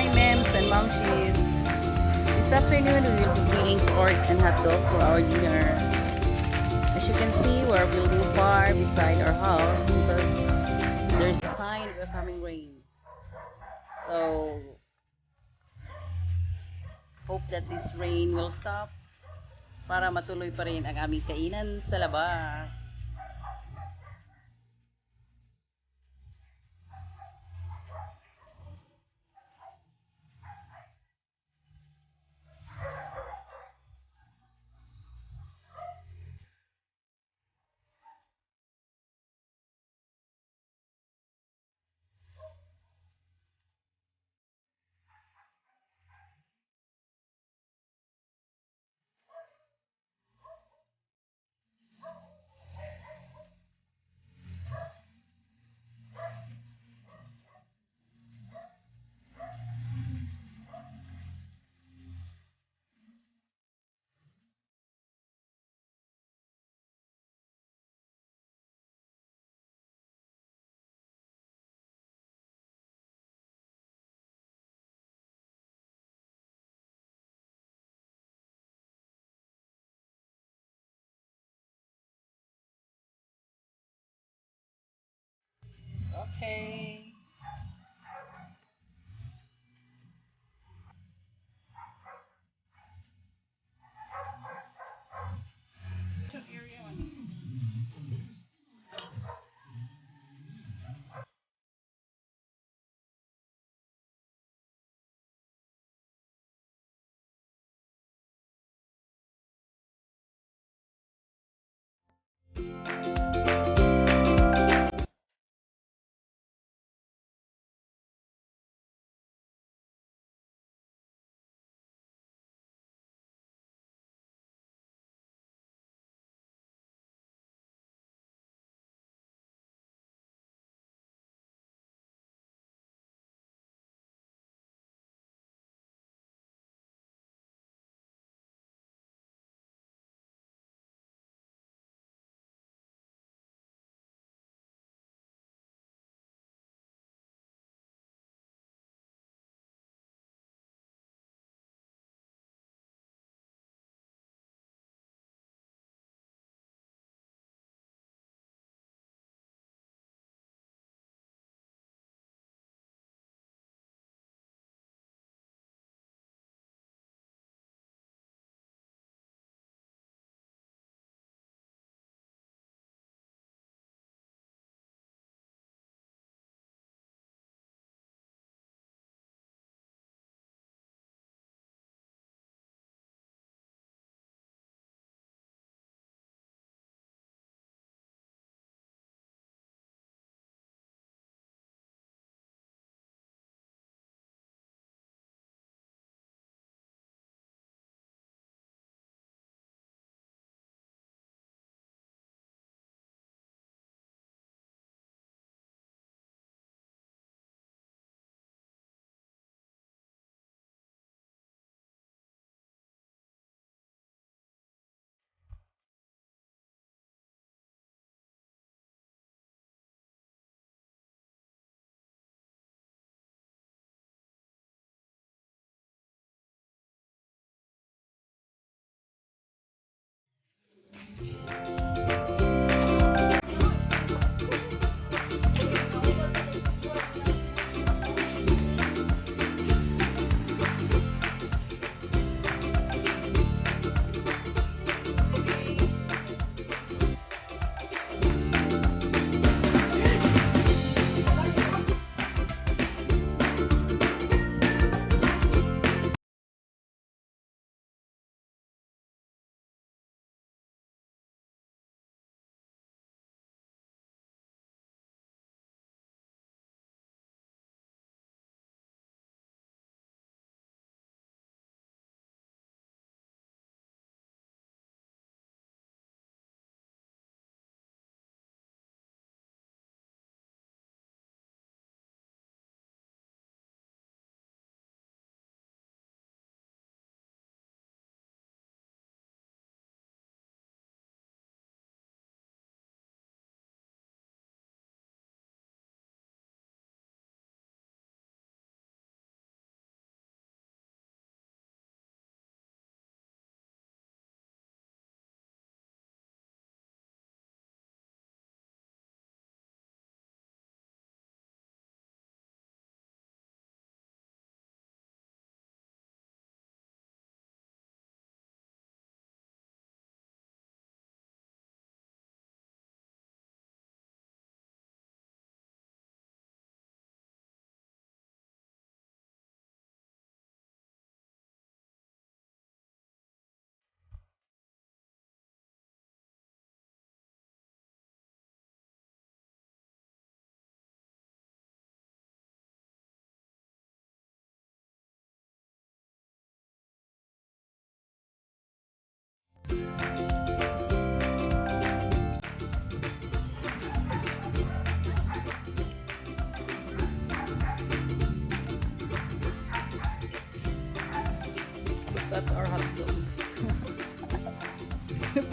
Hi, mems and momshies. This afternoon, we will be grilling pork and hot dog for our dinner. As you can see, we are building far beside our house because there's a sign of a coming rain. So, hope that this rain will stop para matuloy pa rin ang aming kainan sa labas. Okay.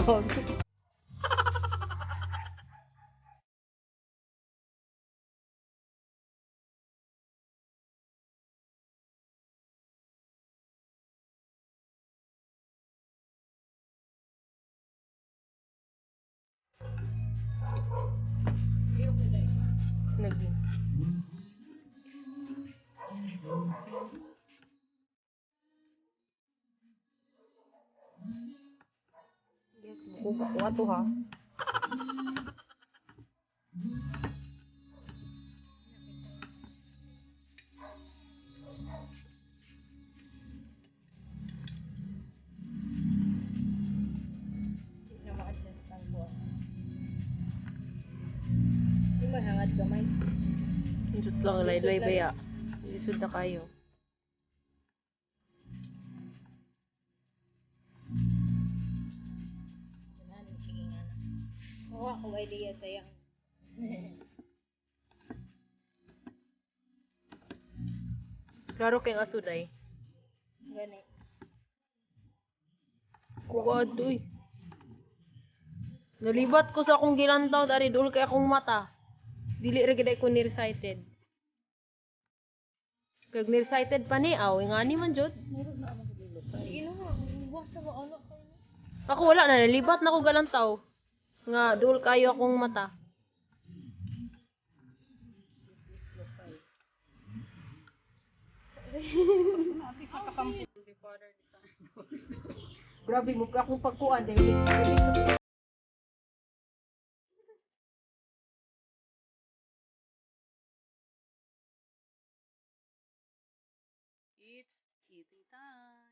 Lagi. Yes, buko ko ato ha. Hindi na ma-adjust ang buwan. Hindi man hangad gamay. Isud lang, laylay ba ya? Isud na kayo. Sige nga. Kuha ko idea sayang. Klaro kay asuday. Gani. Kuha doy. Nalibat ko sa akong gilantaw dari dul kay akong mata. Dili ra gid ko nearsighted. Kag nearsighted pa ni aw, ngani man jud. Ginoo, wasa ba ano kayo? Ako wala na nalibat na ko galantaw. Nga dul kayo akong mata. Grabe mo ka akong pagkuan dahil It's eating time.